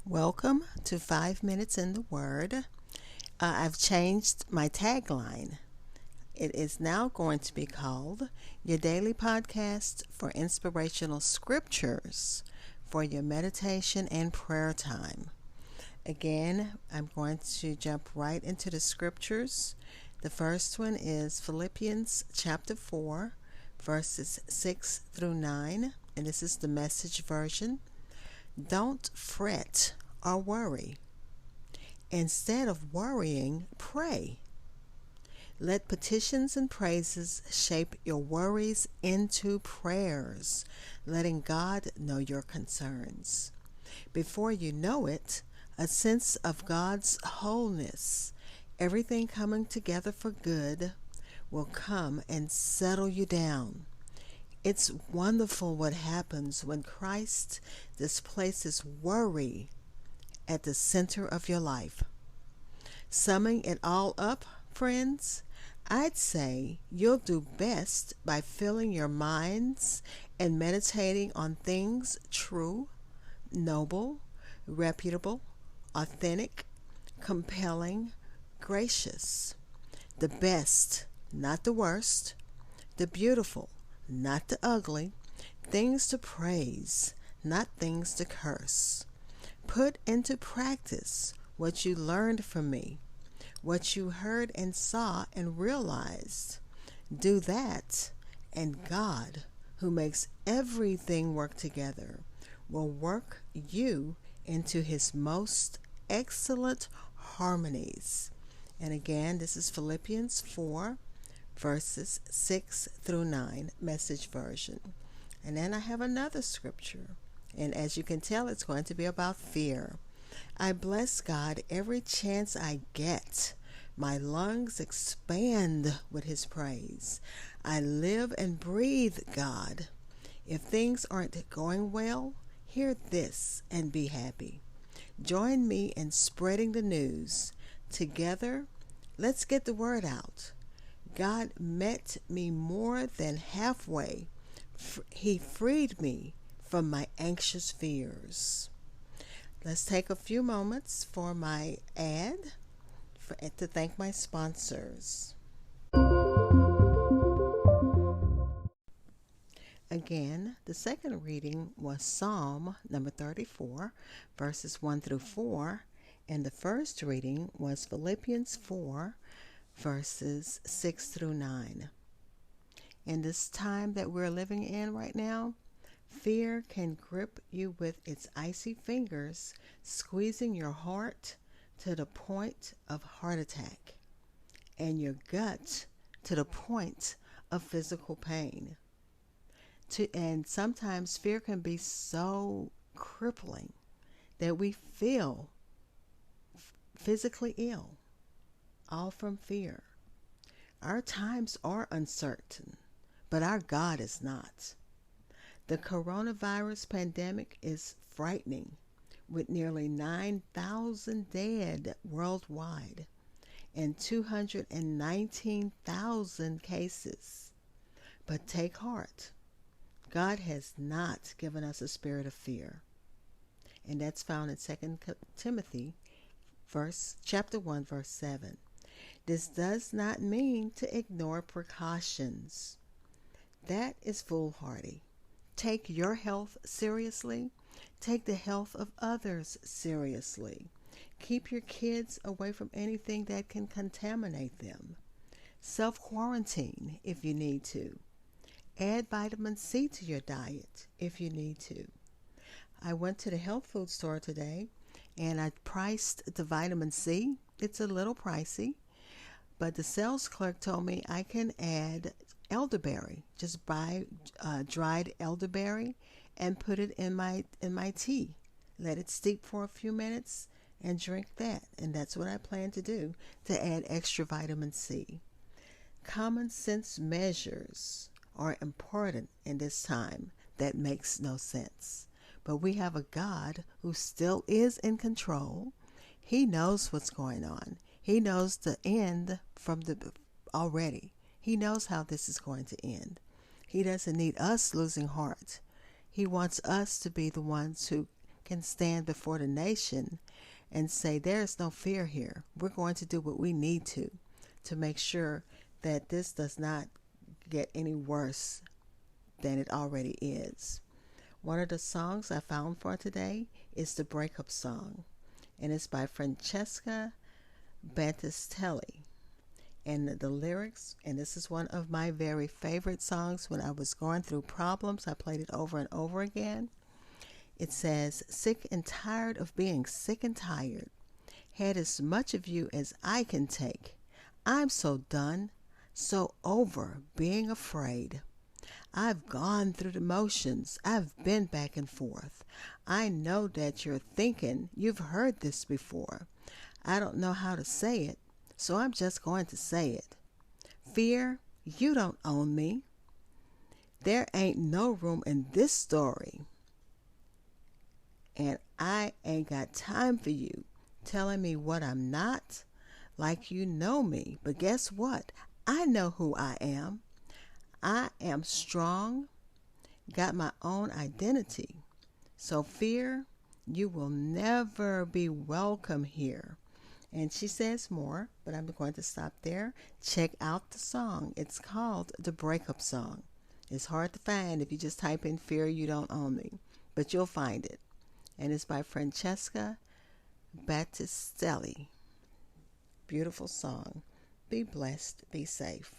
Welcome to 5 Minutes in the Word. I've changed my tagline. It is now going to be called Your Daily Podcast for Inspirational Scriptures for your meditation and prayer time. Again, I'm going to jump right into the scriptures. The first one is Philippians chapter 4, verses 6 through 9, and this is the Message version. Don't fret or worry. Instead of worrying, pray. Let petitions and praises shape your worries into prayers, letting God know your concerns. Before you know it, a sense of God's wholeness, everything coming together for good, will come and settle you down. It's wonderful what happens when Christ displaces worry at the center of your life. Summing it all up, friends, I'd say you'll do best by filling your minds and meditating on things true, noble, reputable, authentic, compelling, gracious. The best, not the worst. The beautiful, not the ugly. Things to praise, not things to curse. Put into practice what you learned from me, what you heard and saw and realized. Do that, and God, who makes everything work together, will work you into his most excellent harmonies. And again, this is Philippians 4, verses 6 through 9, Message version. And then I have another scripture. And as you can tell, it's going to be about fear. I bless God every chance I get. My lungs expand with his praise. I live and breathe God. If things aren't going well, hear this and be happy. Join me in spreading the news. Together, let's get the word out. God met me more than halfway. He freed me from my anxious fears. Let's take a few moments for my ad to thank my sponsors. Again, the second reading was Psalm number 34, verses 1 through 4, and the first reading was Philippians 4, verses 6 through 9. In this time that we're living in right now, fear can grip you with its icy fingers, squeezing your heart to the point of heart attack, and your gut to the point of physical pain. And sometimes fear can be so crippling that we feel physically ill, all from fear. Our times are uncertain, but our God is not. The coronavirus pandemic is frightening, with nearly 9,000 dead worldwide and 219,000 cases. But take heart. God has not given us a spirit of fear. And that's found in 2 Timothy chapter 1, verse 7. This does not mean to ignore precautions. That is foolhardy. Take your health seriously. Take the health of others seriously. Keep your kids away from anything that can contaminate them. Self-quarantine if you need to. Add vitamin C to your diet if you need to. I went to the health food store today and I priced the vitamin C. It's a little pricey, but the sales clerk told me I can add elderberry. Just buy dried elderberry and put it in my tea. Let it steep for a few minutes and drink that. And that's what I plan to do to add extra vitamin C. Common sense measures are important in this time that makes no sense. But we have a God who still is in control. He knows what's going on. He knows the end from the already. He knows how this is going to end. He doesn't need us losing heart. He wants us to be the ones who can stand before the nation and say, there is no fear here. We're going to do what we need to make sure that this does not get any worse than it already is. One of the songs I found for today is the breakup song, and it's by Francesca Battistelli. And the lyrics, and this is one of my very favorite songs when I was going through problems. I played it over and over again. It says, sick and tired of being sick and tired. Had as much of you as I can take. I'm so done, so over being afraid. I've gone through the motions. I've been back and forth. I know that you're thinking you've heard this before. I don't know how to say it, so I'm just going to say it. Fear, you don't own me. There ain't no room in this story. And I ain't got time for you telling me what I'm not, like you know me. But guess what? I know who I am. I am strong, got my own identity. So fear, you will never be welcome here. And she says more, but I'm going to stop there. Check out the song. It's called The Breakup Song. It's hard to find if you just type in Fear You Don't Own Me, but you'll find it. And it's by Francesca Battistelli. Beautiful song. Be blessed. Be safe.